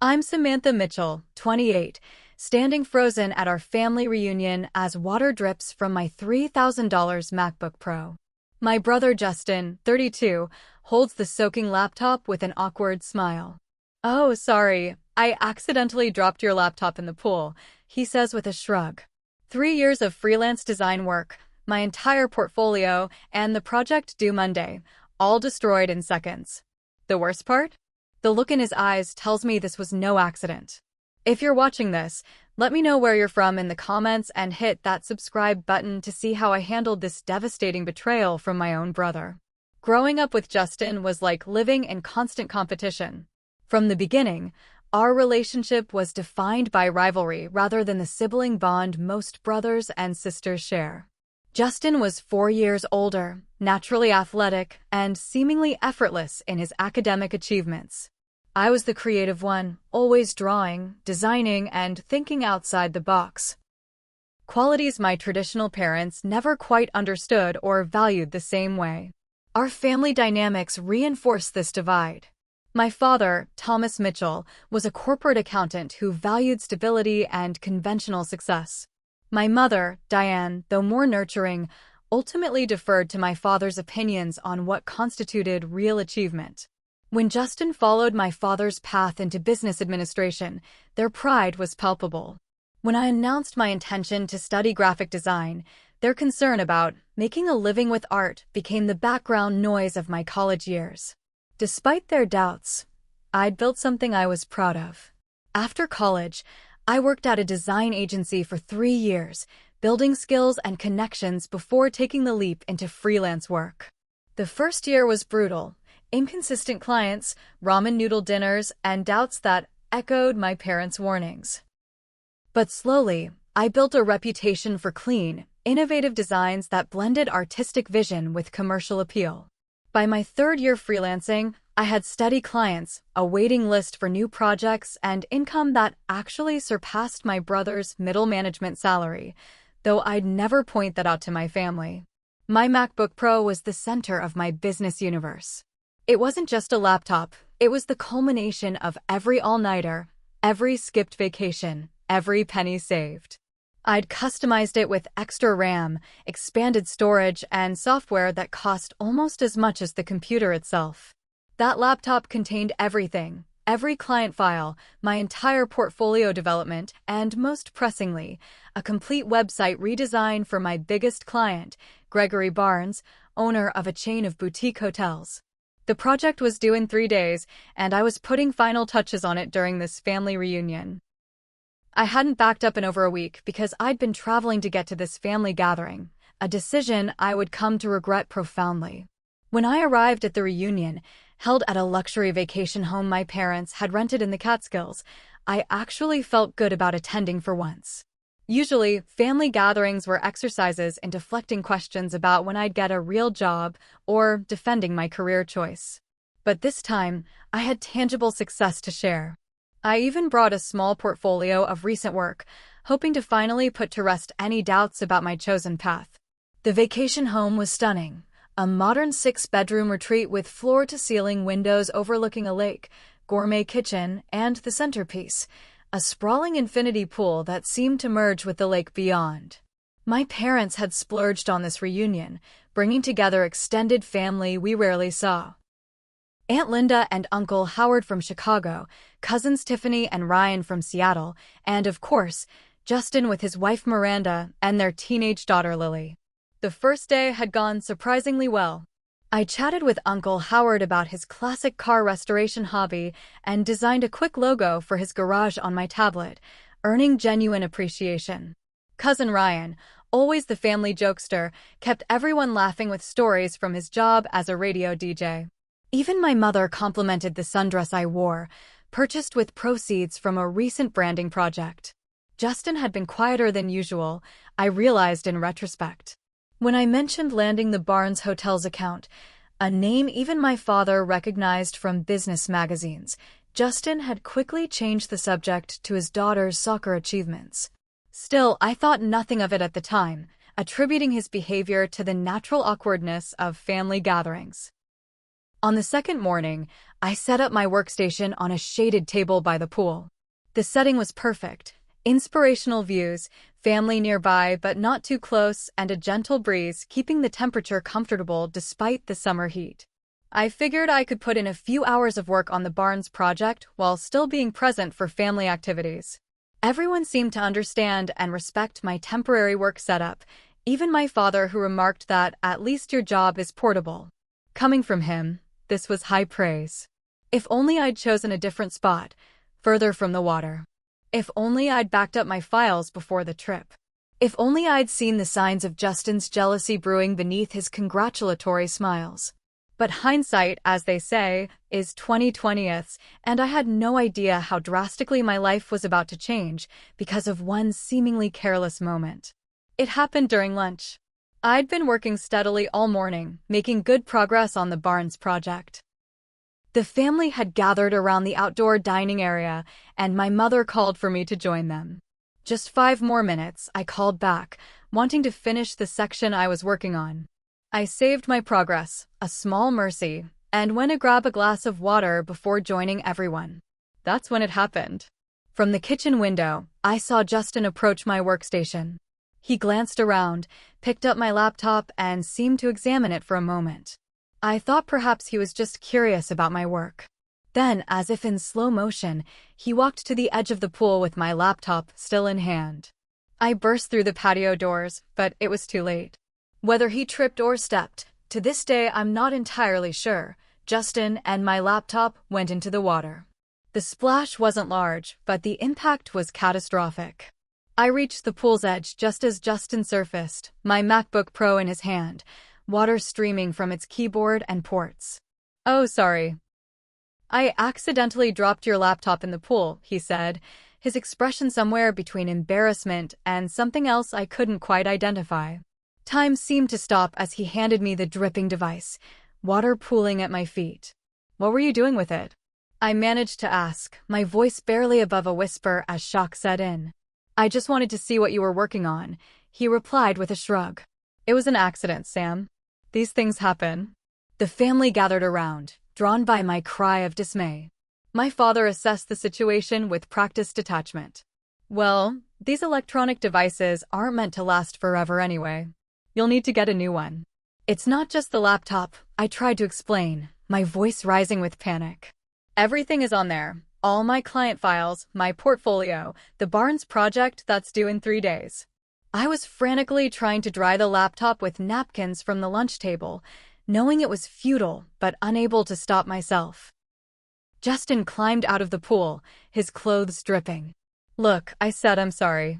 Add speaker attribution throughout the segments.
Speaker 1: I'm Samantha Mitchell, 28, standing frozen at our family reunion as water drips from my $3,000 MacBook Pro. My brother Justin, 32, holds the soaking laptop with an awkward smile. "Oh, sorry, I accidentally dropped your laptop in the pool," he says with a shrug. 3 years of freelance design work, my entire portfolio, and the project due Monday, all destroyed in seconds. The worst part? The look in his eyes tells me this was no accident. If you're watching this, let me know where you're from in the comments and hit that subscribe button to see how I handled this devastating betrayal from my own brother. Growing up with Justin was like living in constant competition. From the beginning, our relationship was defined by rivalry rather than the sibling bond most brothers and sisters share. Justin was 4 years older, naturally athletic, and seemingly effortless in his academic achievements. I was the creative one, always drawing, designing, and thinking outside the box. Qualities my traditional parents never quite understood or valued the same way. Our family dynamics reinforced this divide. My father, Thomas Mitchell, was a corporate accountant who valued stability and conventional success. My mother, Diane, though more nurturing, ultimately deferred to my father's opinions on what constituted real achievement. When Justin followed my father's path into business administration, their pride was palpable. When I announced my intention to study graphic design, their concern about making a living with art became the background noise of my college years. Despite their doubts, I'd built something I was proud of. After college, I worked at a design agency for 3 years, building skills and connections before taking the leap into freelance work. The first year was brutal. Inconsistent clients, ramen noodle dinners, and doubts that echoed my parents' warnings. But slowly, I built a reputation for clean, innovative designs that blended artistic vision with commercial appeal. By my 3rd year freelancing, I had steady clients, a waiting list for new projects, and income that actually surpassed my brother's middle management salary, though I'd never point that out to my family. My MacBook Pro was the center of my business universe. It wasn't just a laptop, it was the culmination of every all-nighter, every skipped vacation, every penny saved. I'd customized it with extra RAM, expanded storage, and software that cost almost as much as the computer itself. That laptop contained everything, every client file, my entire portfolio development, and most pressingly, a complete website redesign for my biggest client, Gregory Barnes, owner of a chain of boutique hotels. The project was due in 3 days, and I was putting final touches on it during this family reunion. I hadn't backed up in over a week because I'd been traveling to get to this family gathering, a decision I would come to regret profoundly. When I arrived at the reunion, held at a luxury vacation home my parents had rented in the Catskills, I actually felt good about attending for once. Usually, family gatherings were exercises in deflecting questions about when I'd get a real job or defending my career choice. But this time, I had tangible success to share. I even brought a small portfolio of recent work, hoping to finally put to rest any doubts about my chosen path. The vacation home was stunning, a modern 6-bedroom retreat with floor-to-ceiling windows overlooking a lake, gourmet kitchen, and the centerpiece, a sprawling infinity pool that seemed to merge with the lake beyond. My parents had splurged on this reunion, bringing together extended family we rarely saw. Aunt Linda and Uncle Howard from Chicago, cousins Tiffany and Ryan from Seattle, and of course, Justin with his wife Miranda and their teenage daughter Lily. The first day had gone surprisingly well. I chatted with Uncle Howard about his classic car restoration hobby and designed a quick logo for his garage on my tablet, earning genuine appreciation. Cousin Ryan, always the family jokester, kept everyone laughing with stories from his job as a radio DJ. Even my mother complimented the sundress I wore, purchased with proceeds from a recent branding project. Justin had been quieter than usual, I realized in retrospect. When I mentioned landing the Barnes Hotels account, a name even my father recognized from business magazines, Justin had quickly changed the subject to his daughter's soccer achievements. Still, I thought nothing of it at the time, attributing his behavior to the natural awkwardness of family gatherings. On the second morning, I set up my workstation on a shaded table by the pool. The setting was perfect. Inspirational views, family nearby but not too close, and a gentle breeze keeping the temperature comfortable despite the summer heat. I figured I could put in a few hours of work on the Barnes project while still being present for family activities. Everyone seemed to understand and respect my temporary work setup, even my father, who remarked that at least your job is portable. Coming from him, this was high praise. If only I'd chosen a different spot, further from the water. If only I'd backed up my files before the trip. If only I'd seen the signs of Justin's jealousy brewing beneath his congratulatory smiles. But hindsight, as they say, is 20/20ths, and I had no idea how drastically my life was about to change because of one seemingly careless moment. It happened during lunch. I'd been working steadily all morning, making good progress on the Barnes project. The family had gathered around the outdoor dining area, and my mother called for me to join them. Just 5 more minutes, I called back, wanting to finish the section I was working on. I saved my progress, a small mercy, and went to grab a glass of water before joining everyone. That's when it happened. From the kitchen window, I saw Justin approach my workstation. He glanced around, picked up my laptop, and seemed to examine it for a moment. I thought perhaps he was just curious about my work. Then, as if in slow motion, he walked to the edge of the pool with my laptop still in hand. I burst through the patio doors, but it was too late. Whether he tripped or stepped, to this day I'm not entirely sure, Justin and my laptop went into the water. The splash wasn't large, but the impact was catastrophic. I reached the pool's edge just as Justin surfaced, my MacBook Pro in his hand, water streaming from its keyboard and ports. "Oh, sorry. I accidentally dropped your laptop in the pool," he said, his expression somewhere between embarrassment and something else I couldn't quite identify. Time seemed to stop as he handed me the dripping device, water pooling at my feet. "What were you doing with it?" I managed to ask, my voice barely above a whisper as shock set in. "I just wanted to see what you were working on," he replied with a shrug. "It was an accident, Sam. These things happen." The family gathered around, drawn by my cry of dismay. My father assessed the situation with practiced detachment. "Well, these electronic devices aren't meant to last forever anyway. You'll need to get a new one." "It's not just the laptop," I tried to explain, my voice rising with panic. "Everything is on there. All my client files, my portfolio, the Barnes project that's due in 3 days." I was frantically trying to dry the laptop with napkins from the lunch table, knowing it was futile but unable to stop myself. Justin climbed out of the pool, his clothes dripping. "Look," I said, "I'm sorry.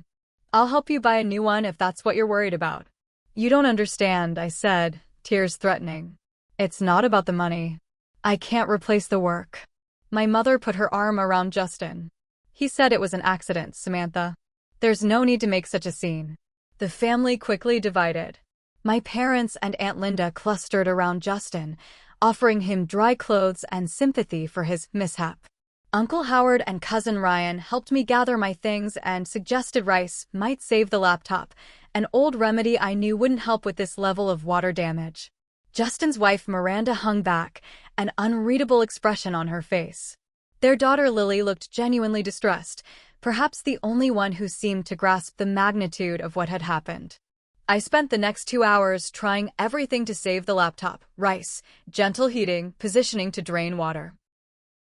Speaker 1: I'll help you buy a new one if that's what you're worried about." "You don't understand," I said, tears threatening. "It's not about the money. I can't replace the work." My mother put her arm around Justin. "He said it was an accident, Samantha. There's no need to make such a scene." The family quickly divided. My parents and Aunt Linda clustered around Justin, offering him dry clothes and sympathy for his mishap. Uncle Howard and Cousin Ryan helped me gather my things and suggested rice might save the laptop, an old remedy I knew wouldn't help with this level of water damage. Justin's wife Miranda hung back, an unreadable expression on her face. Their daughter Lily looked genuinely distressed, perhaps the only one who seemed to grasp the magnitude of what had happened. I spent the next 2 hours trying everything to save the laptop: rice, gentle heating, positioning to drain water.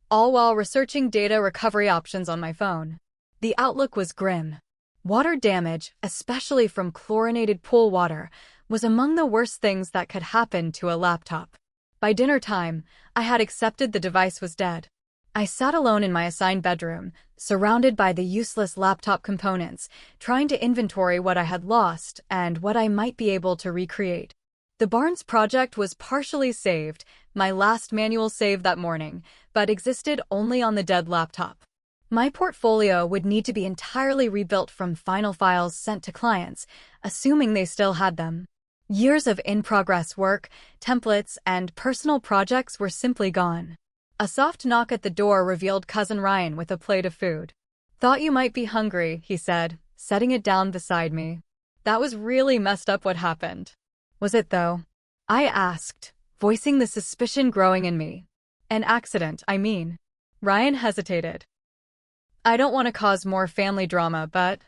Speaker 1: All while researching data recovery options on my phone. The outlook was grim. Water damage, especially from chlorinated pool water, was among the worst things that could happen to a laptop. By dinner time, I had accepted the device was dead. I sat alone in my assigned bedroom, surrounded by the useless laptop components, trying to inventory what I had lost and what I might be able to recreate. The Barnes project was partially saved, my last manual save that morning, but existed only on the dead laptop. My portfolio would need to be entirely rebuilt from final files sent to clients, assuming they still had them. Years of in-progress work, templates, and personal projects were simply gone. A soft knock at the door revealed Cousin Ryan with a plate of food. "Thought you might be hungry," he said, setting it down beside me. "That was really messed up what happened." "Was it though?" I asked, voicing the suspicion growing in me. An accident, I mean. Ryan hesitated. I don't want to cause more family drama, but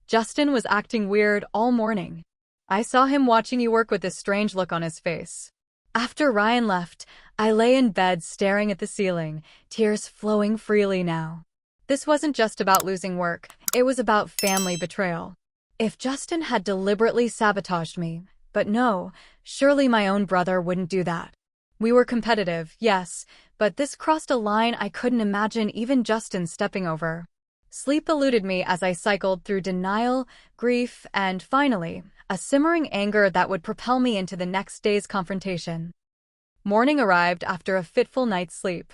Speaker 1: Justin was acting weird all morning. I saw him watching you work with this strange look on his face. After Ryan left, I lay in bed staring at the ceiling, tears flowing freely now. This wasn't just about losing work, it was about family betrayal. If Justin had deliberately sabotaged me, but no, surely my own brother wouldn't do that. We were competitive, yes, but this crossed a line I couldn't imagine even Justin stepping over. Sleep eluded me as I cycled through denial, grief, and finally, a simmering anger that would propel me into the next day's confrontation. Morning arrived after a fitful night's sleep.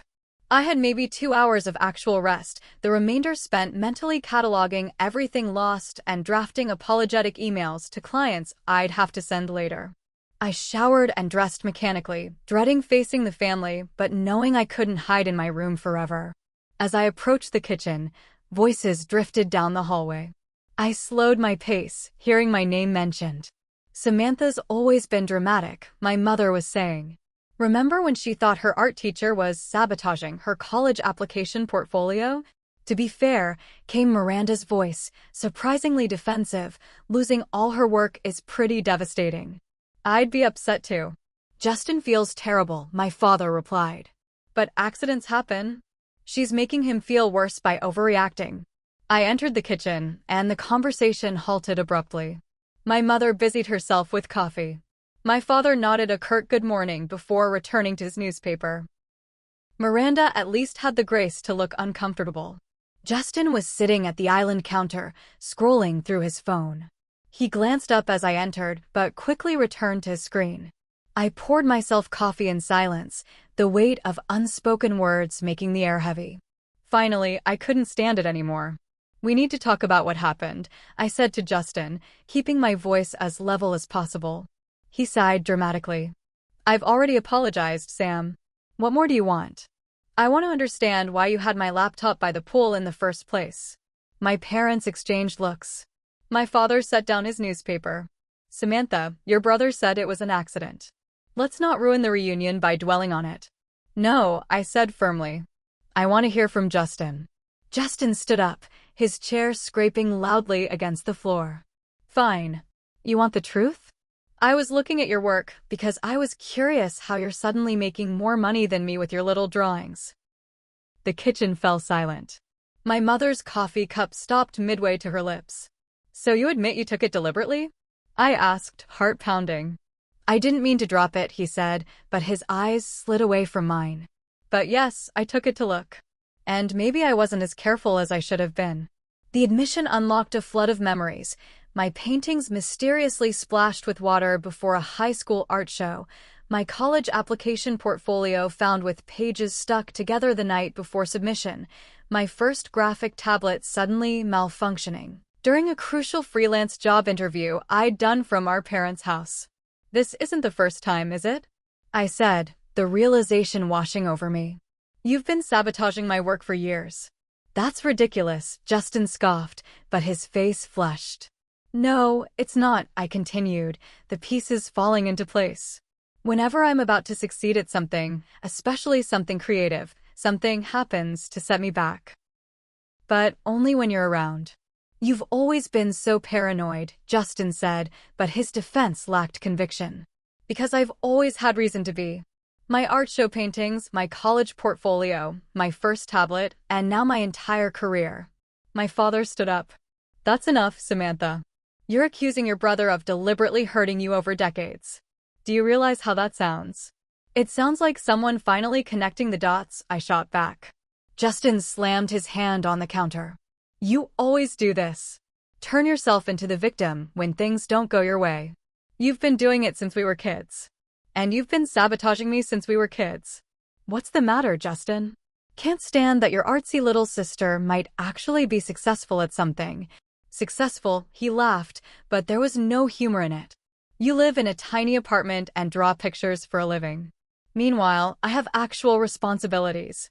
Speaker 1: I had maybe 2 hours of actual rest, the remainder spent mentally cataloging everything lost and drafting apologetic emails to clients I'd have to send later. I showered and dressed mechanically, dreading facing the family, but knowing I couldn't hide in my room forever. As I approached the kitchen, voices drifted down the hallway. I slowed my pace, hearing my name mentioned. Samantha's always been dramatic, my mother was saying. Remember when she thought her art teacher was sabotaging her college application portfolio? To be fair, came Miranda's voice, surprisingly defensive. Losing all her work is pretty devastating. I'd be upset too. Justin feels terrible, my father replied. But accidents happen. She's making him feel worse by overreacting. I entered the kitchen, and the conversation halted abruptly. My mother busied herself with coffee. My father nodded a curt good morning before returning to his newspaper. Miranda at least had the grace to look uncomfortable. Justin was sitting at the island counter, scrolling through his phone. He glanced up as I entered, but quickly returned to his screen. I poured myself coffee in silence, the weight of unspoken words making the air heavy. Finally, I couldn't stand it anymore. We need to talk about what happened, I said to Justin, keeping my voice as level as possible. He sighed dramatically. I've already apologized, Sam. What more do you want? I want to understand why you had my laptop by the pool in the first place. My parents exchanged looks. My father set down his newspaper. Samantha, your brother said it was an accident. Let's not ruin the reunion by dwelling on it. No, I said firmly. I want to hear from Justin. Justin stood up, his chair scraping loudly against the floor. Fine. You want the truth? I was looking at your work because I was curious how you're suddenly making more money than me with your little drawings. The kitchen fell silent. My mother's coffee cup stopped midway to her lips. So you admit you took it deliberately? I asked, heart pounding. I didn't mean to drop it, he said, but his eyes slid away from mine. But yes, I took it to look. And maybe I wasn't as careful as I should have been. The admission unlocked a flood of memories. My paintings mysteriously splashed with water before a high school art show. My college application portfolio found with pages stuck together the night before submission. My first graphic tablet suddenly malfunctioning during a crucial freelance job interview I'd done from our parents' house. This isn't the first time, is it? I said, the realization washing over me. You've been sabotaging my work for years. That's ridiculous, Justin scoffed, but his face flushed. No, it's not, I continued, the pieces falling into place. Whenever I'm about to succeed at something, especially something creative, something happens to set me back. But only when you're around. You've always been so paranoid, Justin said, but his defense lacked conviction. Because I've always had reason to be. My art show paintings, my college portfolio, my first tablet, and now my entire career. My father stood up. That's enough, Samantha. You're accusing your brother of deliberately hurting you over decades. Do you realize how that sounds? It sounds like someone finally connecting the dots, I shot back. Justin slammed his hand on the counter. You always do this. Turn yourself into the victim when things don't go your way. You've been doing it since we were kids. And you've been sabotaging me since we were kids. What's the matter, Justin? Can't stand that your artsy little sister might actually be successful at something. Successful, he laughed, but there was no humor in it. You live in a tiny apartment and draw pictures for a living. Meanwhile, I have actual responsibilities.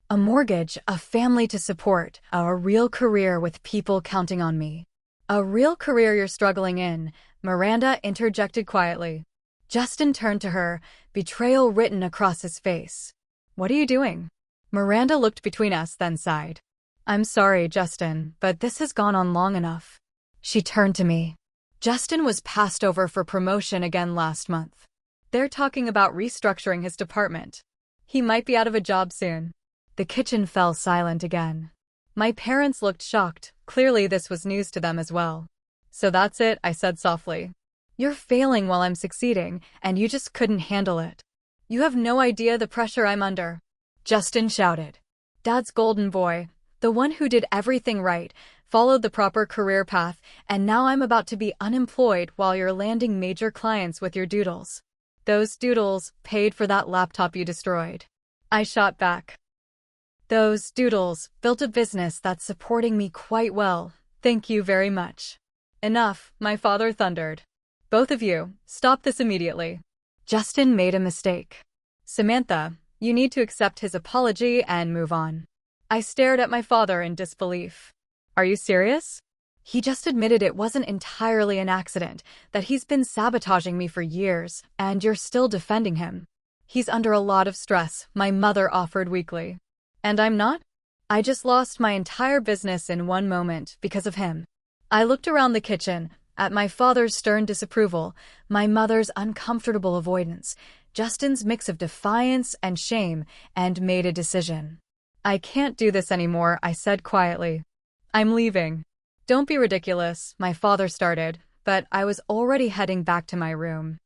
Speaker 1: A mortgage, a family to support, a real career with people counting on me. A real career you're struggling in, Miranda interjected quietly. Justin turned to her, betrayal written across his face. "What are you doing?" Miranda looked between us, then sighed. "I'm sorry, Justin, but this has gone on long enough." She turned to me. Justin was passed over for promotion again last month. They're talking about restructuring his department. He might be out of a job soon. The kitchen fell silent again. My parents looked shocked. Clearly this was news to them as well. "So that's it," I said softly. "You're failing while I'm succeeding, and you just couldn't handle it. You have no idea the pressure I'm under." Justin shouted. "Dad's golden boy, the one who did everything right, followed the proper career path, and now I'm about to be unemployed while you're landing major clients with your doodles. Those doodles paid for that laptop you destroyed." I shot back. "Those doodles built a business that's supporting me quite well. Thank you very much." "Enough," my father thundered. "Both of you, stop this immediately. Justin made a mistake. Samantha, you need to accept his apology and move on." I stared at my father in disbelief. "Are you serious? He just admitted it wasn't entirely an accident, that he's been sabotaging me for years, and you're still defending him." "He's under a lot of stress," my mother offered weakly. "And I'm not? I just lost my entire business in one moment because of him." I looked around the kitchen, at my father's stern disapproval, my mother's uncomfortable avoidance, Justin's mix of defiance and shame, and made a decision. "I can't do this anymore," I said quietly. "I'm leaving." "Don't be ridiculous," my father started, but I was already heading back to my room.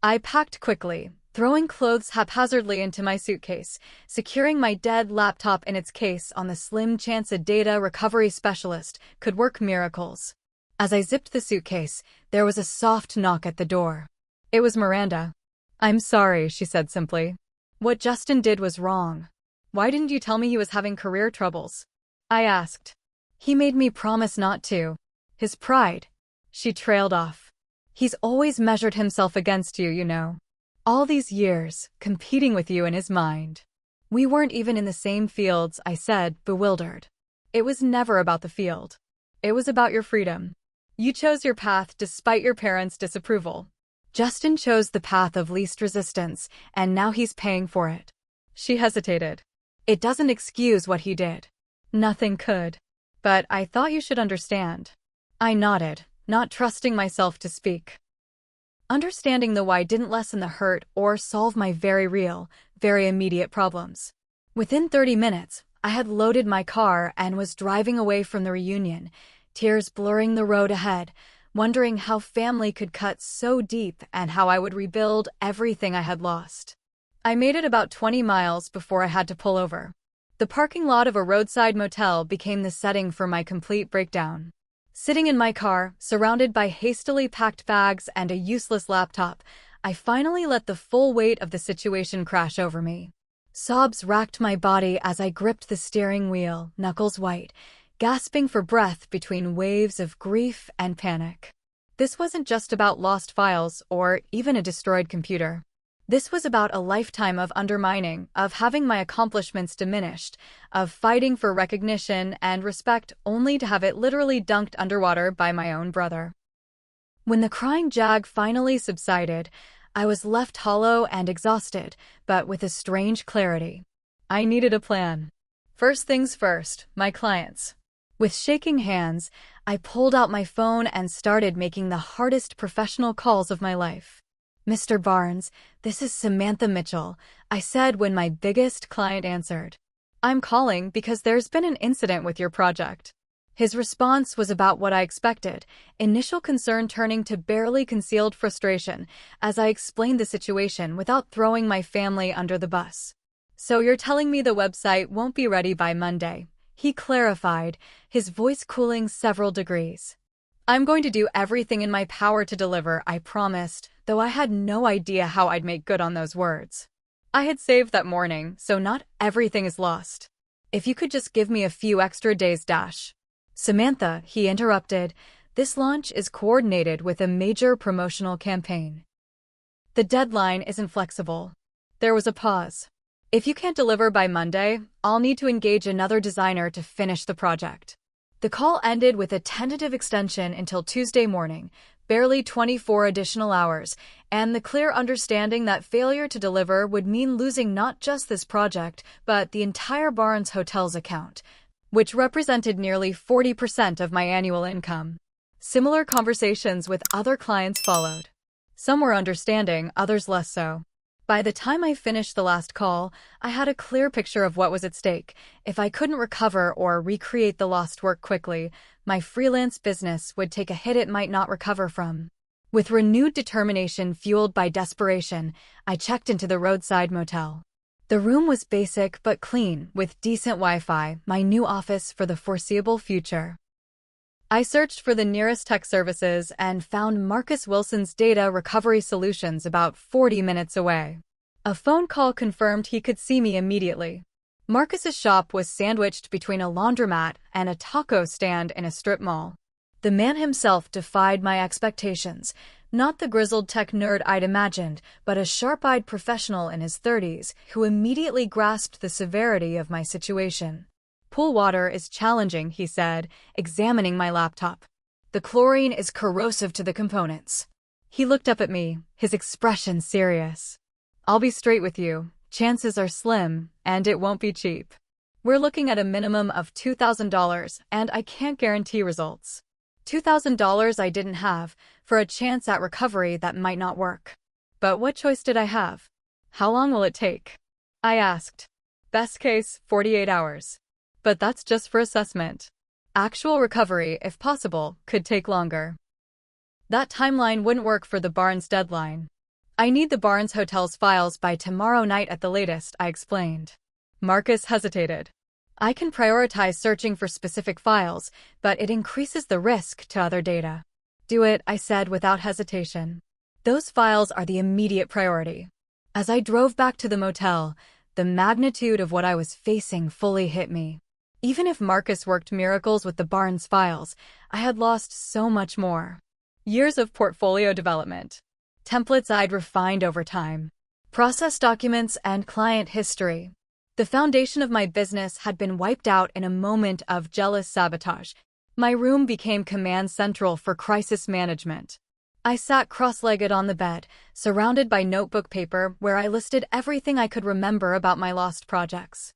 Speaker 1: I packed quickly, throwing clothes haphazardly into my suitcase, securing my dead laptop in its case on the slim chance a data recovery specialist could work miracles. As I zipped the suitcase, there was a soft knock at the door. It was Miranda. "I'm sorry," she said simply. "What Justin did was wrong." "Why didn't you tell me he was having career troubles?" I asked. "He made me promise not to. His pride." She trailed off. "He's always measured himself against you, you know. All these years, competing with you in his mind." "We weren't even in the same fields," I said, bewildered. "It was never about the field. It was about your freedom. You chose your path despite your parents' disapproval. Justin chose the path of least resistance, and now he's paying for it." She hesitated. "It doesn't excuse what he did." "Nothing could. But I thought you should understand." I nodded, not trusting myself to speak. Understanding the why didn't lessen the hurt or solve my very real, very immediate problems. Within 30 minutes, I had loaded my car and was driving away from the reunion, tears blurring the road ahead, wondering how family could cut so deep and how I would rebuild everything I had lost. I made it about 20 miles before I had to pull over. The parking lot of a roadside motel became the setting for my complete breakdown. Sitting in my car, surrounded by hastily packed bags and a useless laptop, I finally let the full weight of the situation crash over me. Sobs racked my body as I gripped the steering wheel, knuckles white, gasping for breath between waves of grief and panic. This wasn't just about lost files or even a destroyed computer. This was about a lifetime of undermining, of having my accomplishments diminished, of fighting for recognition and respect only to have it literally dunked underwater by my own brother. When the crying jag finally subsided, I was left hollow and exhausted, but with a strange clarity. I needed a plan. First things first, my clients. With shaking hands, I pulled out my phone and started making the hardest professional calls of my life. "Mr. Barnes, this is Samantha Mitchell," I said when my biggest client answered. "I'm calling because there's been an incident with your project." His response was about what I expected, initial concern turning to barely concealed frustration as I explained the situation without throwing my family under the bus. "So you're telling me the website won't be ready by Monday?" he clarified, his voice cooling several degrees. "I'm going to do everything in my power to deliver," I promised, though I had no idea how I'd make good on those words. I had saved that morning, so not everything is lost. "If you could just give me a few extra days, Dash." "Samantha," he interrupted, "this launch is coordinated with a major promotional campaign. The deadline isn't flexible." There was a pause. "If you can't deliver by Monday, I'll need to engage another designer to finish the project." The call ended with a tentative extension until Tuesday morning, barely 24 additional hours, and the clear understanding that failure to deliver would mean losing not just this project, but the entire Barnes Hotel's account, which represented nearly 40% of my annual income. Similar conversations with other clients followed. Some were understanding, others less so. By the time I finished the last call, I had a clear picture of what was at stake. If I couldn't recover or recreate the lost work quickly, my freelance business would take a hit it might not recover from. With renewed determination fueled by desperation, I checked into the roadside motel. The room was basic but clean, with decent Wi-Fi, my new office for the foreseeable future. I searched for the nearest tech services and found Marcus Wilson's data recovery solutions about 40 minutes away. A phone call confirmed he could see me immediately. Marcus's shop was sandwiched between a laundromat and a taco stand in a strip mall. The man himself defied my expectations, not the grizzled tech nerd I'd imagined, but a sharp-eyed professional in his 30s who immediately grasped the severity of my situation. "Pool water is challenging," he said, examining my laptop. "The chlorine is corrosive to the components." He looked up at me, his expression serious. "I'll be straight with you. Chances are slim, and it won't be cheap. We're looking at a minimum of $2,000, and I can't guarantee results." $2,000 I didn't have, for a chance at recovery that might not work. But what choice did I have? "How long will it take?" I asked. "Best case, 48 hours. But that's just for assessment. Actual recovery, if possible, could take longer." That timeline wouldn't work for the Barnes deadline. "I need the Barnes Hotel's files by tomorrow night at the latest," I explained. Marcus hesitated. "I can prioritize searching for specific files, but it increases the risk to other data." "Do it," I said without hesitation. "Those files are the immediate priority." As I drove back to the motel, the magnitude of what I was facing fully hit me. Even if Marcus worked miracles with the Barnes files, I had lost so much more. Years of portfolio development, templates I'd refined over time, process documents, and client history. The foundation of my business had been wiped out in a moment of jealous sabotage. My room became command central for crisis management. I sat cross-legged on the bed, surrounded by notebook paper where I listed everything I could remember about my lost projects.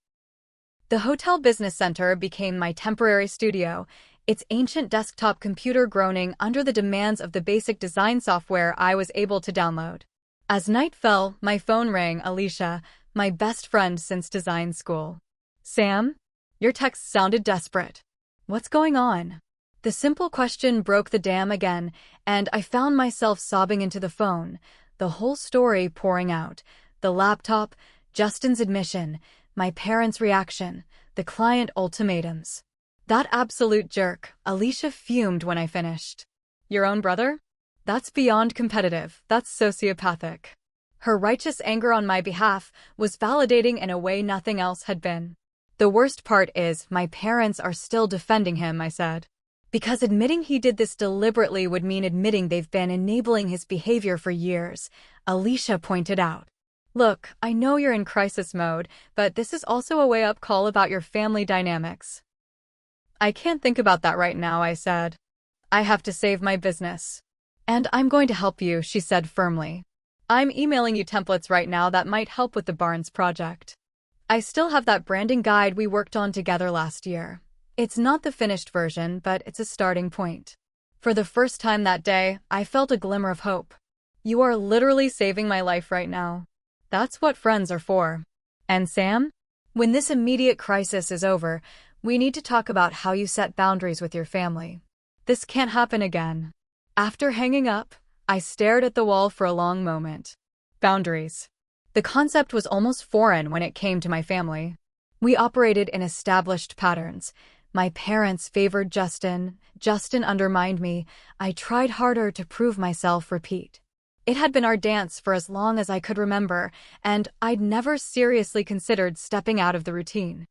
Speaker 1: The Hotel Business Center became my temporary studio, its ancient desktop computer groaning under the demands of the basic design software I was able to download. As night fell, my phone rang. "Alicia, my best friend since design school." "Sam? Your text sounded desperate. What's going on?" The simple question broke the dam again, and I found myself sobbing into the phone, the whole story pouring out. The laptop, Justin's admission, my parents' reaction, the client ultimatums. That absolute jerk, Alicia fumed when I finished. "Your own brother? That's beyond competitive, that's sociopathic." Her righteous anger on my behalf was validating in a way nothing else had been. "The worst part is, my parents are still defending him," I said. "Because admitting he did this deliberately would mean admitting they've been enabling his behavior for years," Alicia pointed out. "Look, I know you're in crisis mode, but this is also a wake-up call about your family dynamics." "I can't think about that right now," I said. "I have to save my business." "And I'm going to help you," she said firmly. "I'm emailing you templates right now that might help with the Barnes project. I still have that branding guide we worked on together last year. It's not the finished version, but it's a starting point." For the first time that day, I felt a glimmer of hope. "You are literally saving my life right now. That's what friends are for." "And Sam? When this immediate crisis is over, we need to talk about how you set boundaries with your family. This can't happen again." After hanging up, I stared at the wall for a long moment. Boundaries. The concept was almost foreign when it came to my family. We operated in established patterns. My parents favored Justin. Justin undermined me. I tried harder to prove myself. Repeat. It had been our dance for as long as I could remember, and I'd never seriously considered stepping out of the routine.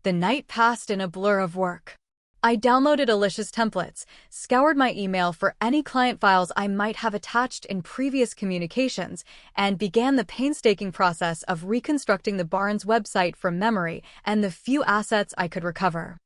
Speaker 1: The night passed in a blur of work. I downloaded Alicia's templates, scoured my email for any client files I might have attached in previous communications, and began the painstaking process of reconstructing the Barnes website from memory and the few assets I could recover.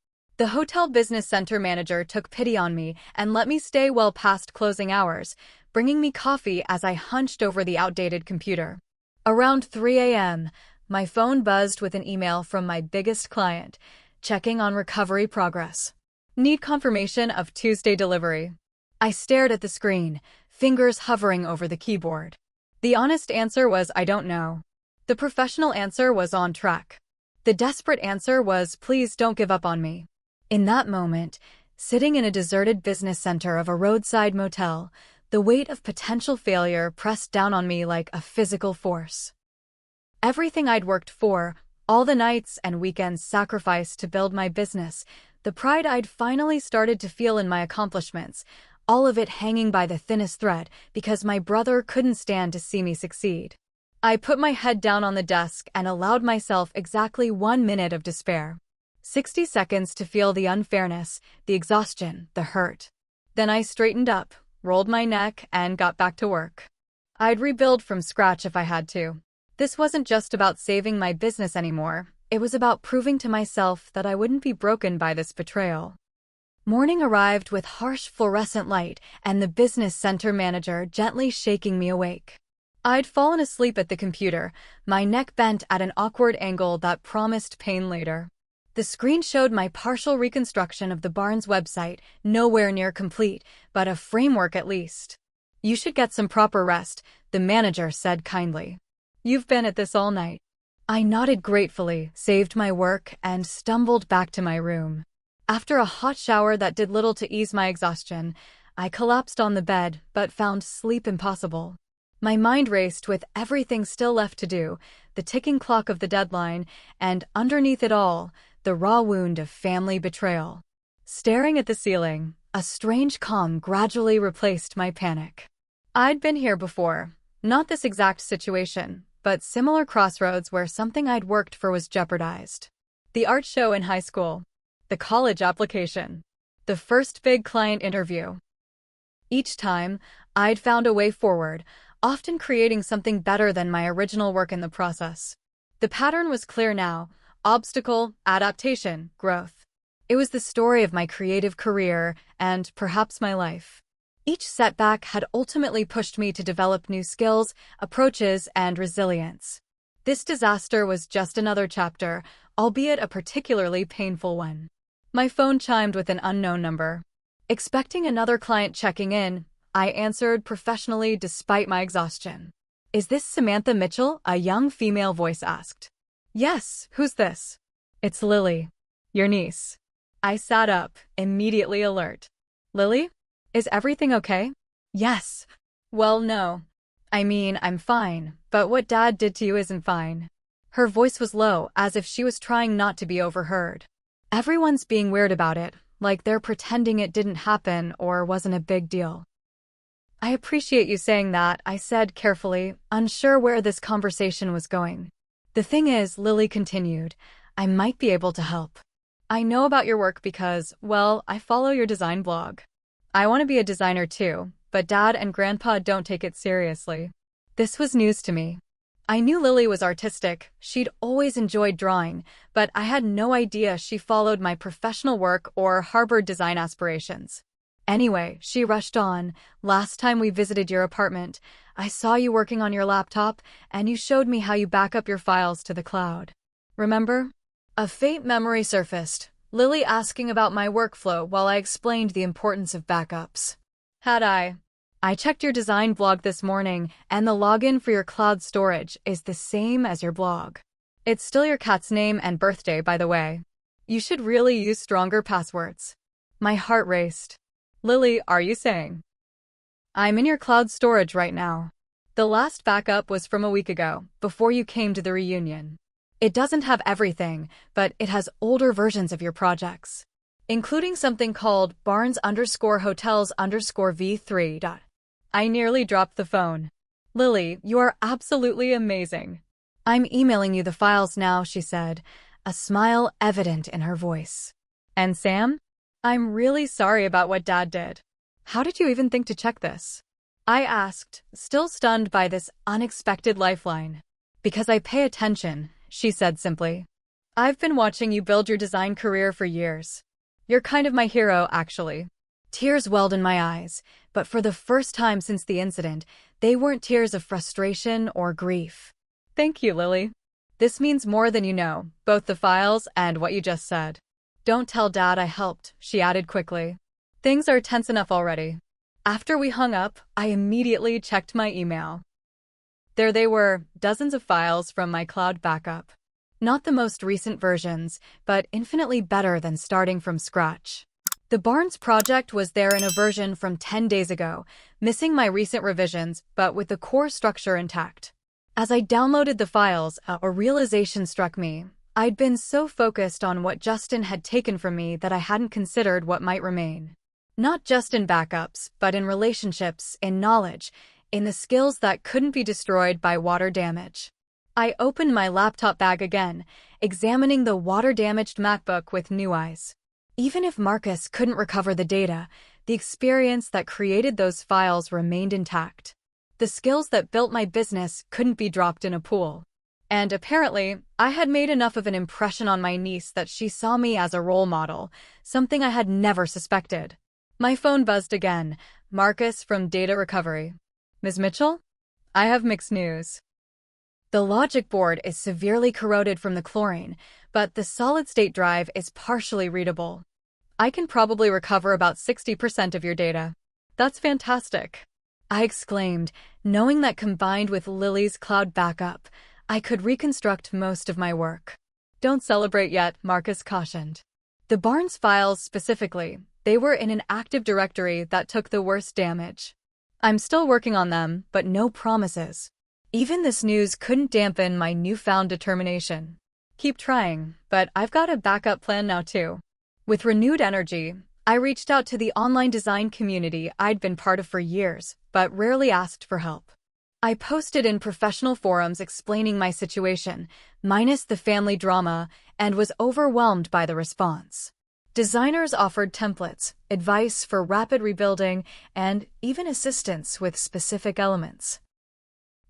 Speaker 1: The hotel business center manager took pity on me and let me stay well past closing hours, bringing me coffee as I hunched over the outdated computer. Around 3 a.m., my phone buzzed with an email from my biggest client, checking on recovery progress. Need confirmation of Tuesday delivery. I stared at the screen, fingers hovering over the keyboard. The honest answer was I don't know. The professional answer was on track. The desperate answer was please don't give up on me. In that moment, sitting in a deserted business center of a roadside motel, the weight of potential failure pressed down on me like a physical force. Everything I'd worked for, all the nights and weekends sacrificed to build my business, the pride I'd finally started to feel in my accomplishments, all of it hanging by the thinnest thread because my brother couldn't stand to see me succeed. I put my head down on the desk and allowed myself exactly 1 minute of despair. 60 seconds to feel the unfairness, the exhaustion, the hurt. Then I straightened up, rolled my neck, and got back to work. I'd rebuild from scratch if I had to. This wasn't just about saving my business anymore. It was about proving to myself that I wouldn't be broken by this betrayal. Morning arrived with harsh fluorescent light and the business center manager gently shaking me awake. I'd fallen asleep at the computer, my neck bent at an awkward angle that promised pain later. The screen showed my partial reconstruction of the Barnes website, nowhere near complete, but a framework at least. You should get some proper rest, the manager said kindly. You've been at this all night. I nodded gratefully, saved my work, and stumbled back to my room. After a hot shower that did little to ease my exhaustion, I collapsed on the bed but found sleep impossible. My mind raced with everything still left to do, the ticking clock of the deadline, and underneath it all, the raw wound of family betrayal. Staring at the ceiling, a strange calm gradually replaced my panic. I'd been here before, not this exact situation, but similar crossroads where something I'd worked for was jeopardized. The art show in high school, the college application, the first big client interview. Each time, I'd found a way forward, often creating something better than my original work in the process. The pattern was clear now: obstacle, adaptation, growth. It was the story of my creative career and perhaps my life. Each setback had ultimately pushed me to develop new skills, approaches, and resilience. This disaster was just another chapter, albeit a particularly painful one. My phone chimed with an unknown number. Expecting another client checking in, I answered professionally despite my exhaustion. "Is this Samantha Mitchell?" a young female voice asked. "Yes, who's this?" "It's Lily, your niece." I sat up, immediately alert. "Lily? Is everything okay?" "Yes." "Well, no. I mean, I'm fine, but what Dad did to you isn't fine." Her voice was low, as if she was trying not to be overheard. "Everyone's being weird about it, like they're pretending it didn't happen or wasn't a big deal." "I appreciate you saying that," I said carefully, unsure where this conversation was going. "The thing is," Lily continued, "I might be able to help. I know about your work because, well, I follow your design blog. I want to be a designer too, but Dad and Grandpa don't take it seriously." This was news to me. I knew Lily was artistic, she'd always enjoyed drawing, but I had no idea she followed my professional work or harbored design aspirations. Anyway, she rushed on, "Last time we visited your apartment, I saw you working on your laptop, and you showed me how you back up your files to the cloud. Remember?" A faint memory surfaced, Lily asking about my workflow while I explained the importance of backups. Had I? "I checked your design blog this morning, and the login for your cloud storage is the same as your blog. It's still your cat's name and birthday, by the way. You should really use stronger passwords." My heart raced. "Lily, are you saying?" "I'm in your cloud storage right now. The last backup was from a week ago, before you came to the reunion. It doesn't have everything, but it has older versions of your projects, including something called Barnes_Hotels_V3. I nearly dropped the phone. "Lily, you are absolutely amazing." "I'm emailing you the files now," she said, a smile evident in her voice. "And Sam? I'm really sorry about what Dad did. How did you even think to check this?" I asked, still stunned by this unexpected lifeline. "Because I pay attention," she said simply. "I've been watching you build your design career for years. You're kind of my hero, actually. Tears welled in my eyes, but for the first time since the incident, they weren't tears of frustration or grief. Thank you, Lily. This means more than you know, both the files and what you just said. Don't tell Dad I helped, she added quickly. Things are tense enough already. After we hung up, I immediately checked my email. There they were, dozens of files from my cloud backup. Not the most recent versions, but infinitely better than starting from scratch. The Barnes project was there in a version from 10 days ago, missing my recent revisions, but with the core structure intact. As I downloaded the files, a realization struck me. I'd been so focused on what Justin had taken from me that I hadn't considered what might remain. Not just in backups, but in relationships, in knowledge, in the skills that couldn't be destroyed by water damage. I opened my laptop bag again, examining the water-damaged MacBook with new eyes. Even if Marcus couldn't recover the data, the experience that created those files remained intact. The skills that built my business couldn't be dropped in a pool. And apparently, I had made enough of an impression on my niece that she saw me as a role model, something I had never suspected. My phone buzzed again. Marcus from Data Recovery. Ms. Mitchell? I have mixed news. The logic board is severely corroded from the chlorine, but the solid-state drive is partially readable. I can probably recover about 60% of your data. That's fantastic, I exclaimed, knowing that combined with Lily's cloud backup, I could reconstruct most of my work. Don't celebrate yet, Marcus cautioned. The Barnes files specifically, they were in an active directory that took the worst damage. I'm still working on them, but no promises. Even this news couldn't dampen my newfound determination. Keep trying, but I've got a backup plan now too. With renewed energy, I reached out to the online design community I'd been part of for years, but rarely asked for help. I posted in professional forums explaining my situation, minus the family drama, and was overwhelmed by the response. Designers offered templates, advice for rapid rebuilding, and even assistance with specific elements.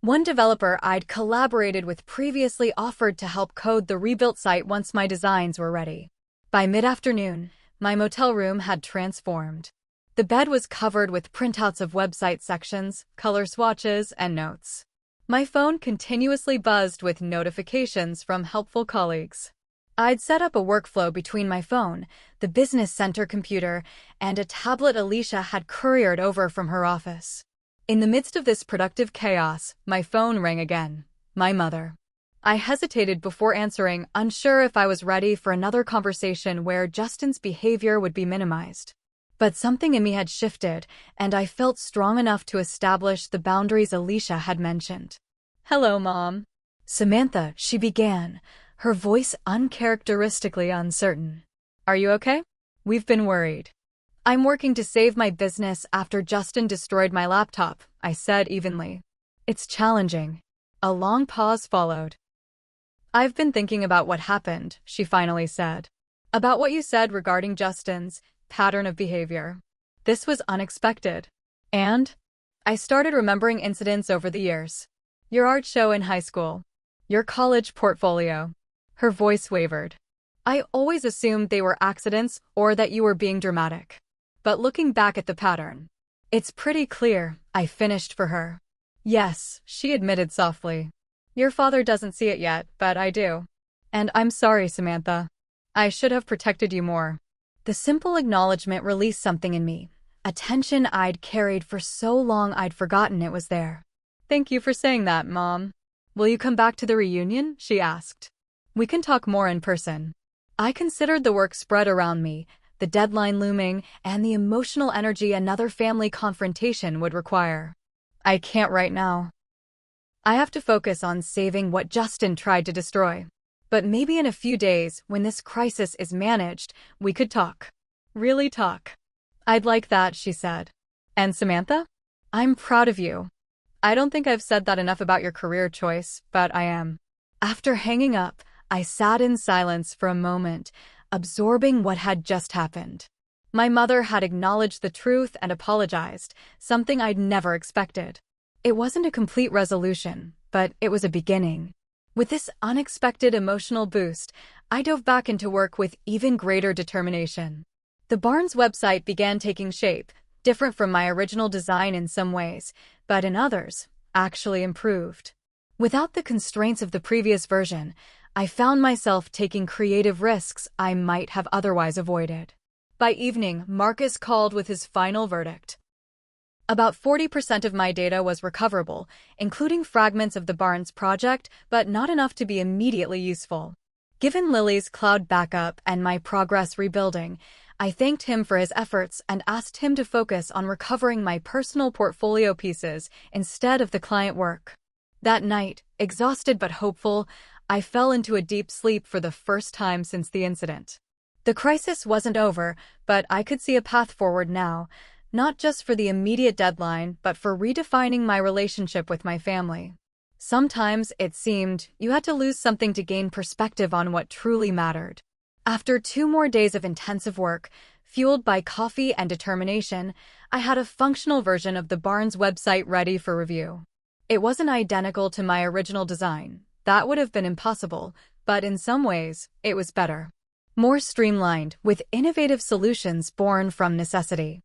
Speaker 1: One developer I'd collaborated with previously offered to help code the rebuilt site once my designs were ready. By mid-afternoon, my motel room had transformed. The bed was covered with printouts of website sections, color swatches, and notes. My phone continuously buzzed with notifications from helpful colleagues. I'd set up a workflow between my phone, the business center computer, and a tablet Alicia had couriered over from her office. In the midst of this productive chaos, my phone rang again. My mother. I hesitated before answering, unsure if I was ready for another conversation where Justin's behavior would be minimized. But something in me had shifted, and I felt strong enough to establish the boundaries Alicia had mentioned. Hello, Mom. Samantha, she began, her voice uncharacteristically uncertain. Are you okay? We've been worried. I'm working to save my business after Justin destroyed my laptop, I said evenly. It's challenging. A long pause followed. I've been thinking about what happened, she finally said. About what you said regarding Justin's pattern of behavior. This was unexpected. And I started remembering incidents over the years. Your art show in high school. Your college portfolio. Her voice wavered. I always assumed they were accidents or that you were being dramatic. But looking back at the pattern, it's pretty clear, I finished for her. Yes, she admitted softly. Your father doesn't see it yet, but I do. And I'm sorry, Samantha. I should have protected you more. The simple acknowledgement released something in me, a tension I'd carried for so long I'd forgotten it was there. Thank you for saying that, Mom. Will you come back to the reunion? She asked. We can talk more in person. I considered the work spread around me, the deadline looming, and the emotional energy another family confrontation would require. I can't right now. I have to focus on saving what Justin tried to destroy. But maybe in a few days, when this crisis is managed, we could talk. Really talk. I'd like that, she said. And Samantha? I'm proud of you. I don't think I've said that enough about your career choice, but I am. After hanging up, I sat in silence for a moment, absorbing what had just happened. My mother had acknowledged the truth and apologized, something I'd never expected. It wasn't a complete resolution, but it was a beginning. With this unexpected emotional boost, I dove back into work with even greater determination. The Barnes website began taking shape, different from my original design in some ways, but in others, actually improved. Without the constraints of the previous version, I found myself taking creative risks I might have otherwise avoided. By evening, Marcus called with his final verdict. About 40% of my data was recoverable, including fragments of the Barnes project, but not enough to be immediately useful. Given Lily's cloud backup and my progress rebuilding, I thanked him for his efforts and asked him to focus on recovering my personal portfolio pieces instead of the client work. That night, exhausted but hopeful, I fell into a deep sleep for the first time since the incident. The crisis wasn't over, but I could see a path forward now, not just for the immediate deadline, but for redefining my relationship with my family. Sometimes, it seemed, you had to lose something to gain perspective on what truly mattered. After 2 more days of intensive work, fueled by coffee and determination, I had a functional version of the Barnes website ready for review. It wasn't identical to my original design. That would have been impossible, but in some ways, it was better. More streamlined, with innovative solutions born from necessity.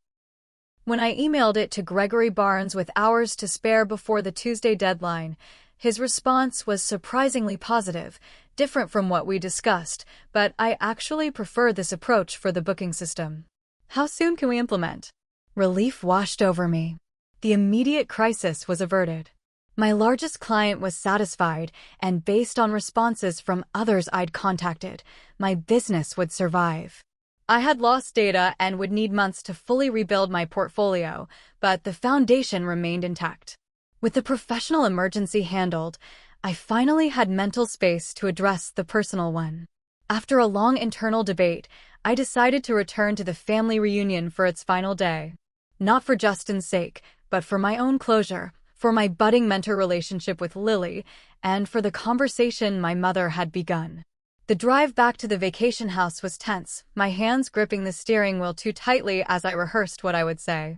Speaker 1: When I emailed it to Gregory Barnes with hours to spare before the Tuesday deadline, his response was surprisingly positive, different from what we discussed, but I actually prefer this approach for the booking system. How soon can we implement? Relief washed over me. The immediate crisis was averted. My largest client was satisfied, and based on responses from others I'd contacted, my business would survive. I had lost data and would need months to fully rebuild my portfolio, but the foundation remained intact. With the professional emergency handled, I finally had mental space to address the personal one. After a long internal debate, I decided to return to the family reunion for its final day. Not for Justin's sake, but for my own closure, for my budding mentor relationship with Lily, and for the conversation my mother had begun. The drive back to the vacation house was tense, my hands gripping the steering wheel too tightly as I rehearsed what I would say.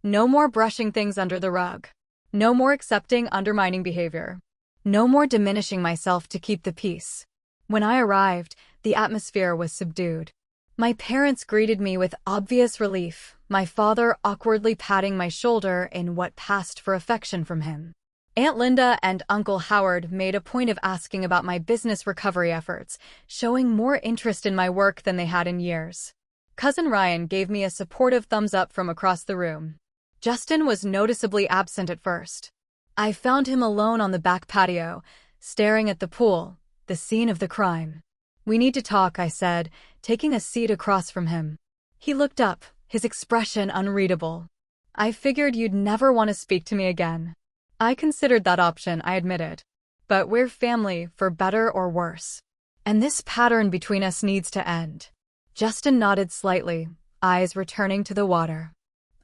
Speaker 1: No more brushing things under the rug. No more accepting undermining behavior. No more diminishing myself to keep the peace. When I arrived, the atmosphere was subdued. My parents greeted me with obvious relief, my father awkwardly patting my shoulder in what passed for affection from him. Aunt Linda and Uncle Howard made a point of asking about my business recovery efforts, showing more interest in my work than they had in years. Cousin Ryan gave me a supportive thumbs up from across the room. Justin was noticeably absent at first. I found him alone on the back patio, staring at the pool, the scene of the crime. "We need to talk," I said, taking a seat across from him. He looked up, his expression unreadable. "I figured you'd never want to speak to me again." I considered that option, I admitted. But we're family, for better or worse. And this pattern between us needs to end. Justin nodded slightly, eyes returning to the water.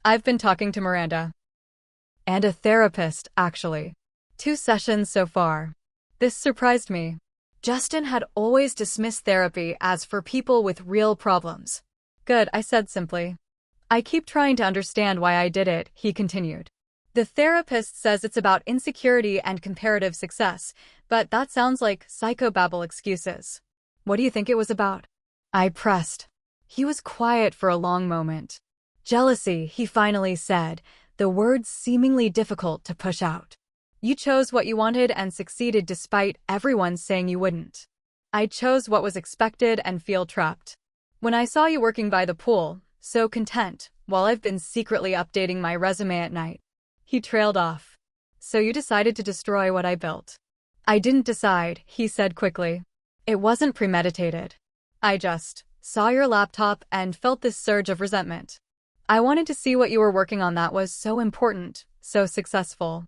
Speaker 1: "I've been talking to Miranda. And a therapist, actually. 2 sessions so far." This surprised me. Justin had always dismissed therapy as for people with real problems. "Good," I said simply. "I keep trying to understand why I did it," he continued. "The therapist says it's about insecurity and comparative success, but that sounds like psychobabble excuses. What do you think it was about?" I pressed. He was quiet for a long moment. "Jealousy," he finally said, the words seemingly difficult to push out. "You chose what you wanted and succeeded despite everyone saying you wouldn't. I chose what was expected and feel trapped. When I saw you working by the pool, so content, while I've been secretly updating my resume at night." He trailed off. "So you decided to destroy what I built." "I didn't decide," he said quickly. "It wasn't premeditated. I just saw your laptop and felt this surge of resentment. I wanted to see what you were working on that was so important, so successful.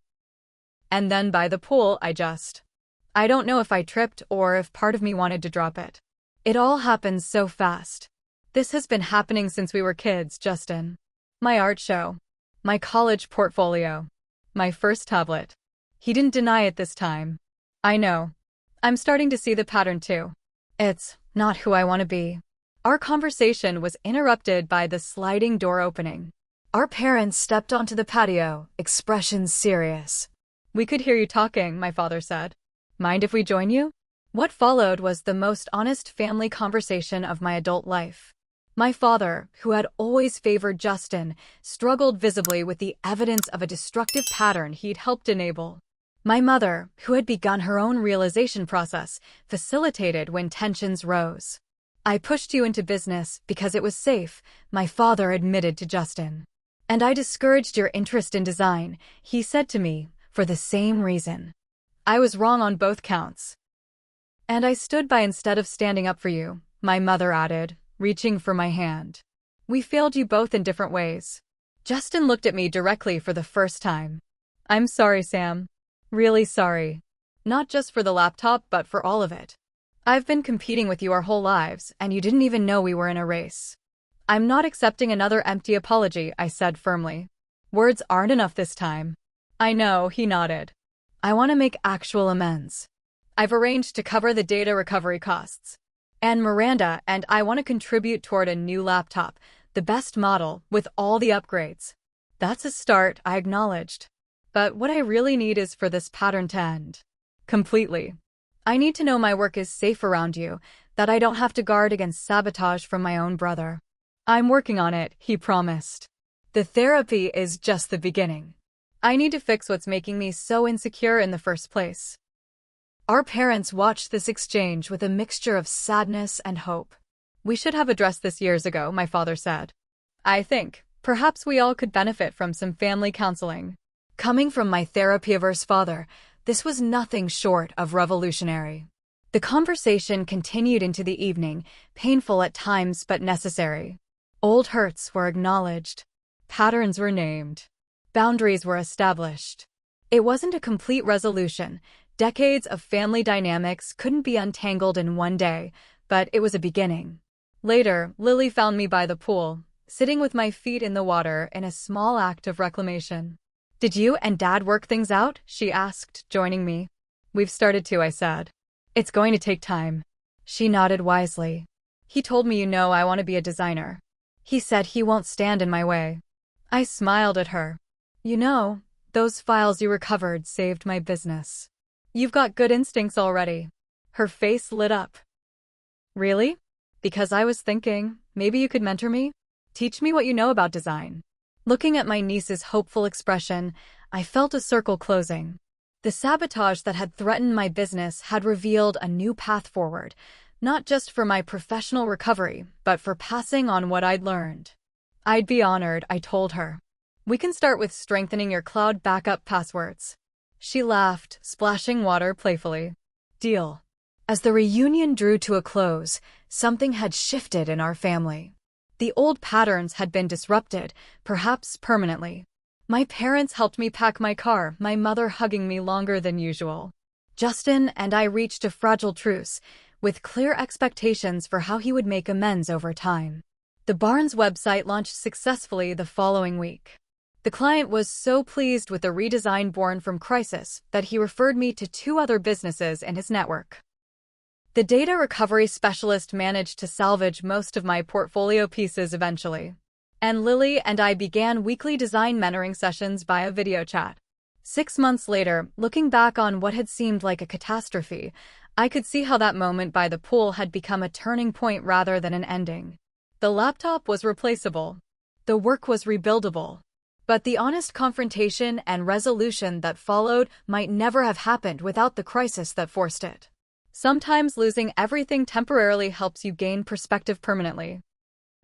Speaker 1: And then by the pool, I don't know if I tripped or if part of me wanted to drop it. It all happened so fast. This has been happening since we were kids, Justin. My art show. My college portfolio. My first tablet." He didn't deny it this time. "I know. I'm starting to see the pattern too. It's not who I want to be." Our conversation was interrupted by the sliding door opening. Our parents stepped onto the patio, expressions serious. "We could hear you talking," my father said. "Mind if we join you?" What followed was the most honest family conversation of my adult life. My father, who had always favored Justin, struggled visibly with the evidence of a destructive pattern he'd helped enable. My mother, who had begun her own realization process, facilitated when tensions rose. I pushed you into business because it was safe, my father admitted to Justin. And I discouraged your interest in design, he said to me, for the same reason. I was wrong on both counts. And I stood by instead of standing up for you, my mother added, reaching for my hand. We failed you both in different ways. Justin looked at me directly for the first time. I'm sorry, Sam. Really sorry. Not just for the laptop, but for all of it. I've been competing with you our whole lives, and you didn't even know we were in a race. I'm not accepting another empty apology, I said firmly. Words aren't enough this time. I know, he nodded. I want to make actual amends. I've arranged to cover the data recovery costs. And Miranda and I want to contribute toward a new laptop, the best model, with all the upgrades. That's a start, I acknowledged. But what I really need is for this pattern to end. Completely. I need to know my work is safe around you, that I don't have to guard against sabotage from my own brother. I'm working on it, he promised. The therapy is just the beginning. I need to fix what's making me so insecure in the first place. Our parents watched this exchange with a mixture of sadness and hope. We should have addressed this years ago, my father said. I think, perhaps we all could benefit from some family counseling. Coming from my therapy-averse father, this was nothing short of revolutionary. The conversation continued into the evening, painful at times but necessary. Old hurts were acknowledged. Patterns were named. Boundaries were established. It wasn't a complete resolution. Decades of family dynamics couldn't be untangled in one day, but it was a beginning. Later, Lily found me by the pool, sitting with my feet in the water in a small act of reclamation. Did you and Dad work things out? She asked, joining me. We've started to, I said. It's going to take time. She nodded wisely. He told me I want to be a designer. He said he won't stand in my way. I smiled at her. Those files you recovered saved my business. You've got good instincts already. Her face lit up. Really? Because I was thinking, maybe you could mentor me? Teach me what you know about design. Looking at my niece's hopeful expression, I felt a circle closing. The sabotage that had threatened my business had revealed a new path forward, not just for my professional recovery, but for passing on what I'd learned. I'd be honored, I told her. We can start with strengthening your cloud backup passwords. She laughed, splashing water playfully. Deal. As the reunion drew to a close, something had shifted in our family. The old patterns had been disrupted, perhaps permanently. My parents helped me pack my car, my mother hugging me longer than usual. Justin and I reached a fragile truce, with clear expectations for how he would make amends over time. The Barnes website launched successfully the following week. The client was so pleased with the redesign born from crisis that he referred me to 2 other businesses in his network. The data recovery specialist managed to salvage most of my portfolio pieces eventually. And Lily and I began weekly design mentoring sessions via video chat. 6 months later, looking back on what had seemed like a catastrophe, I could see how that moment by the pool had become a turning point rather than an ending. The laptop was replaceable. The work was rebuildable. But the honest confrontation and resolution that followed might never have happened without the crisis that forced it. Sometimes losing everything temporarily helps you gain perspective permanently.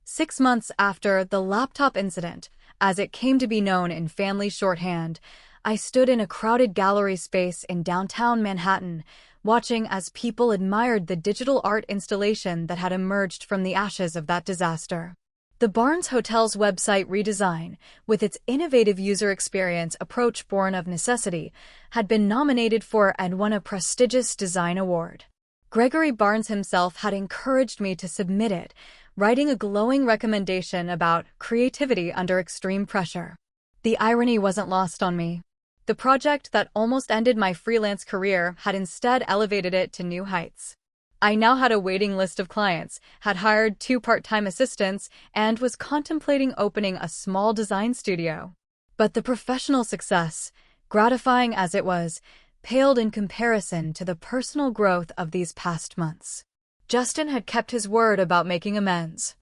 Speaker 1: 6 months after the laptop incident, as it came to be known in family shorthand, I stood in a crowded gallery space in downtown Manhattan, watching as people admired the digital art installation that had emerged from the ashes of that disaster. The Barnes Hotel's website redesign, with its innovative user experience approach born of necessity, had been nominated for and won a prestigious design award. Gregory Barnes himself had encouraged me to submit it, writing a glowing recommendation about creativity under extreme pressure. The irony wasn't lost on me. The project that almost ended my freelance career had instead elevated it to new heights. I now had a waiting list of clients, had hired 2 part-time assistants, and was contemplating opening a small design studio. But the professional success, gratifying as it was, paled in comparison to the personal growth of these past months. Justin had kept his word about making amends.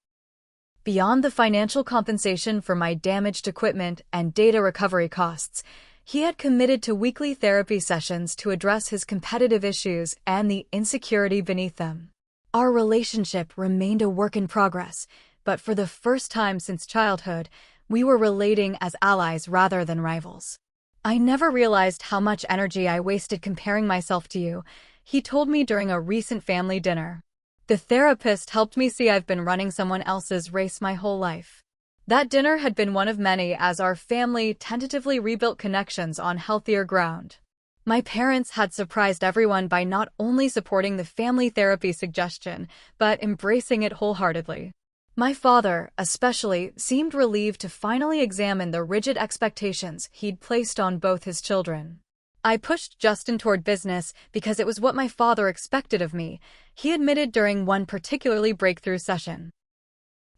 Speaker 1: Beyond the financial compensation for my damaged equipment and data recovery costs, he had committed to weekly therapy sessions to address his competitive issues and the insecurity beneath them. Our relationship remained a work in progress, but for the first time since childhood, we were relating as allies rather than rivals. "I never realized how much energy I wasted comparing myself to you," he told me during a recent family dinner. "The therapist helped me see I've been running someone else's race my whole life." That dinner had been one of many as our family tentatively rebuilt connections on healthier ground. My parents had surprised everyone by not only supporting the family therapy suggestion, but embracing it wholeheartedly. My father, especially, seemed relieved to finally examine the rigid expectations he'd placed on both his children. "I pushed Justin toward business because it was what my father expected of me," he admitted during one particularly breakthrough session.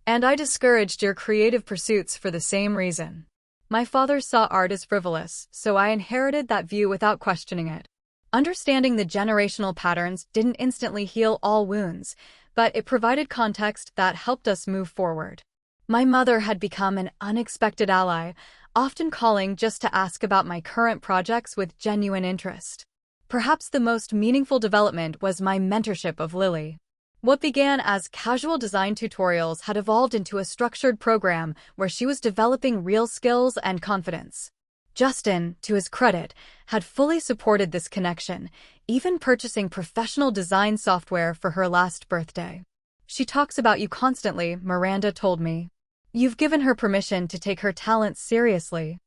Speaker 1: "And I discouraged your creative pursuits for the same reason." My father saw art as frivolous, so I inherited that view without questioning it. Understanding the generational patterns didn't instantly heal all wounds, but it provided context that helped us move forward. My mother had become an unexpected ally, often calling just to ask about my current projects with genuine interest. Perhaps the most meaningful development was my mentorship of Lily. What began as casual design tutorials had evolved into a structured program where she was developing real skills and confidence. Justin, to his credit, had fully supported this connection, even purchasing professional design software for her last birthday. "She talks about you constantly," Miranda told me. "You've given her permission to take her talents seriously."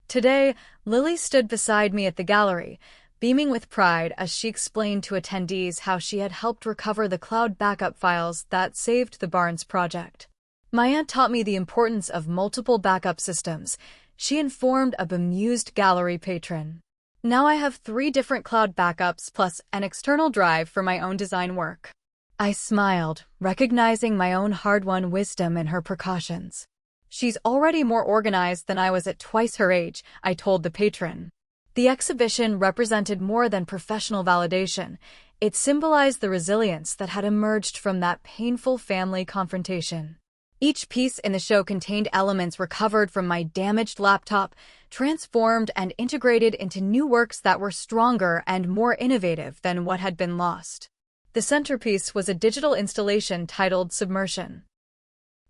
Speaker 1: Today, Lily stood beside me at the gallery, beaming with pride as she explained to attendees how she had helped recover the cloud backup files that saved the Barnes project. "My aunt taught me the importance of multiple backup systems," she informed a bemused gallery patron. "Now I have 3 different cloud backups plus an external drive for my own design work." I smiled, recognizing my own hard-won wisdom in her precautions. "She's already more organized than I was at twice her age," I told the patron. The exhibition represented more than professional validation. It symbolized the resilience that had emerged from that painful family confrontation. Each piece in the show contained elements recovered from my damaged laptop, transformed and integrated into new works that were stronger and more innovative than what had been lost. The centerpiece was a digital installation titled Submersion.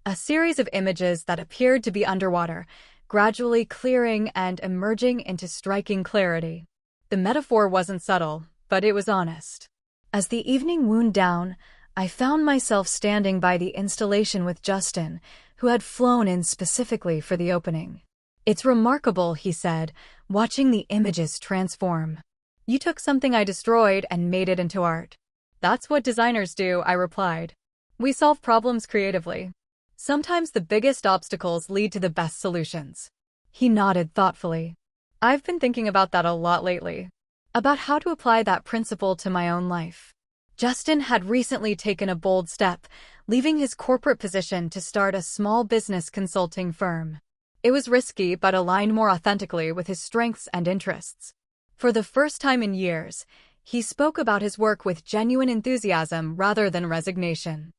Speaker 1: A series of images that appeared to be underwater, gradually clearing and emerging into striking clarity. The metaphor wasn't subtle, but it was honest. As the evening wound down, I found myself standing by the installation with Justin, who had flown in specifically for the opening. "It's remarkable," he said, watching the images transform. "You took something I destroyed and made it into art." "That's what designers do," I replied. "We solve problems creatively. Sometimes the biggest obstacles lead to the best solutions." He nodded thoughtfully. "I've been thinking about that a lot lately. About how to apply that principle to my own life." Justin had recently taken a bold step, leaving his corporate position to start a small business consulting firm. It was risky but aligned more authentically with his strengths and interests. For the first time in years, he spoke about his work with genuine enthusiasm rather than resignation.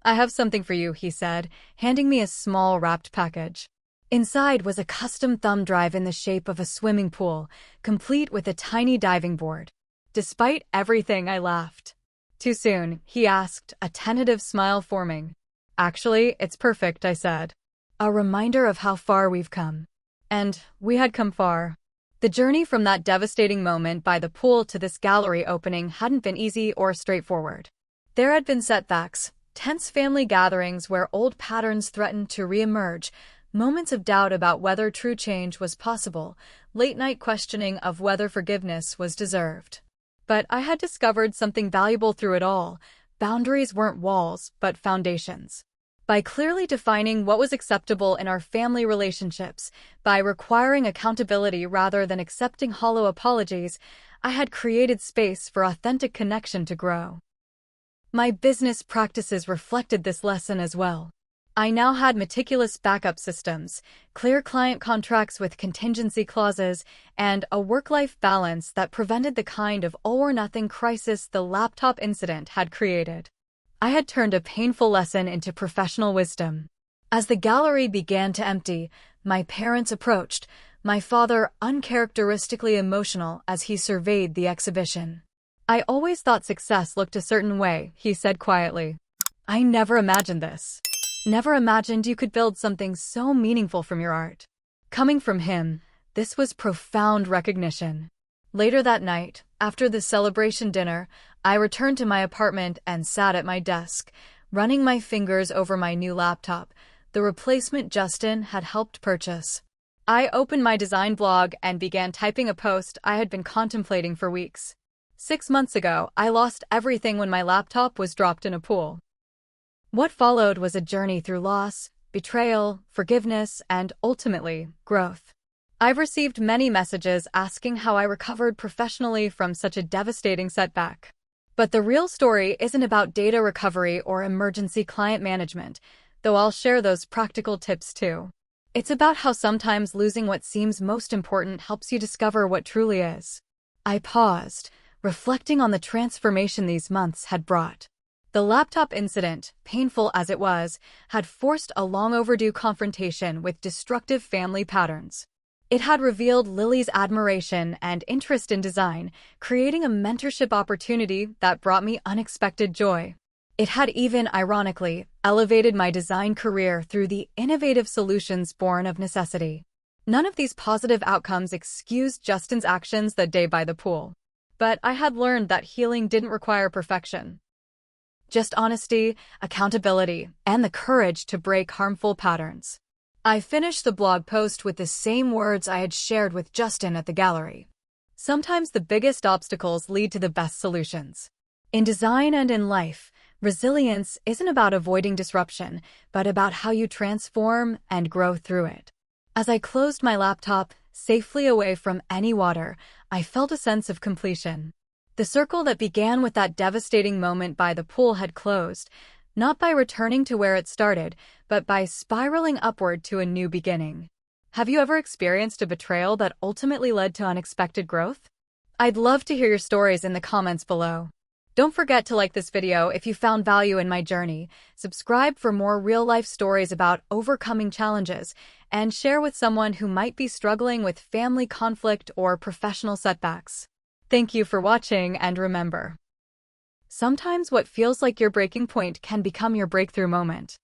Speaker 1: "I have something for you," he said, handing me a small wrapped package. Inside was a custom thumb drive in the shape of a swimming pool, complete with a tiny diving board. Despite everything, I laughed. "Too soon?" he asked, a tentative smile forming. "Actually, it's perfect," I said. A reminder of how far we've come. And we had come far. The journey from that devastating moment by the pool to this gallery opening hadn't been easy or straightforward. There had been setbacks, tense family gatherings where old patterns threatened to reemerge, moments of doubt about whether true change was possible, late-night questioning of whether forgiveness was deserved. But I had discovered something valuable through it all. Boundaries weren't walls, but foundations. By clearly defining what was acceptable in our family relationships, by requiring accountability rather than accepting hollow apologies, I had created space for authentic connection to grow. My business practices reflected this lesson as well. I now had meticulous backup systems, clear client contracts with contingency clauses, and a work-life balance that prevented the kind of all-or-nothing crisis the laptop incident had created. I had turned a painful lesson into professional wisdom. As the gallery began to empty, my parents approached, my father uncharacteristically emotional as he surveyed the exhibition. "I always thought success looked a certain way," he said quietly. "I never imagined this. Never imagined you could build something so meaningful from your art." Coming from him, this was profound recognition. Later that night, after the celebration dinner, I returned to my apartment and sat at my desk, running my fingers over my new laptop, the replacement Justin had helped purchase. I opened my design blog and began typing a post I had been contemplating for weeks. 6 months ago, I lost everything when my laptop was dropped in a pool. What followed was a journey through loss, betrayal, forgiveness, and, ultimately, growth. I've received many messages asking how I recovered professionally from such a devastating setback. But the real story isn't about data recovery or emergency client management, though I'll share those practical tips too. It's about how sometimes losing what seems most important helps you discover what truly is. I paused, reflecting on the transformation these months had brought. The laptop incident, painful as it was, had forced a long-overdue confrontation with destructive family patterns. It had revealed Lily's admiration and interest in design, creating a mentorship opportunity that brought me unexpected joy. It had even, ironically, elevated my design career through the innovative solutions born of necessity. None of these positive outcomes excused Justin's actions that day by the pool. But I had learned that healing didn't require perfection. Just honesty, accountability, and the courage to break harmful patterns. I finished the blog post with the same words I had shared with Justin at the gallery. Sometimes the biggest obstacles lead to the best solutions. In design and in life, resilience isn't about avoiding disruption, but about how you transform and grow through it. As I closed my laptop, safely away from any water, I felt a sense of completion. The circle that began with that devastating moment by the pool had closed, not by returning to where it started, but by spiraling upward to a new beginning. Have you ever experienced a betrayal that ultimately led to unexpected growth? I'd love to hear your stories in the comments below. Don't forget to like this video if you found value in my journey, subscribe for more real-life stories about overcoming challenges, and share with someone who might be struggling with family conflict or professional setbacks. Thank you for watching, and remember, sometimes what feels like your breaking point can become your breakthrough moment.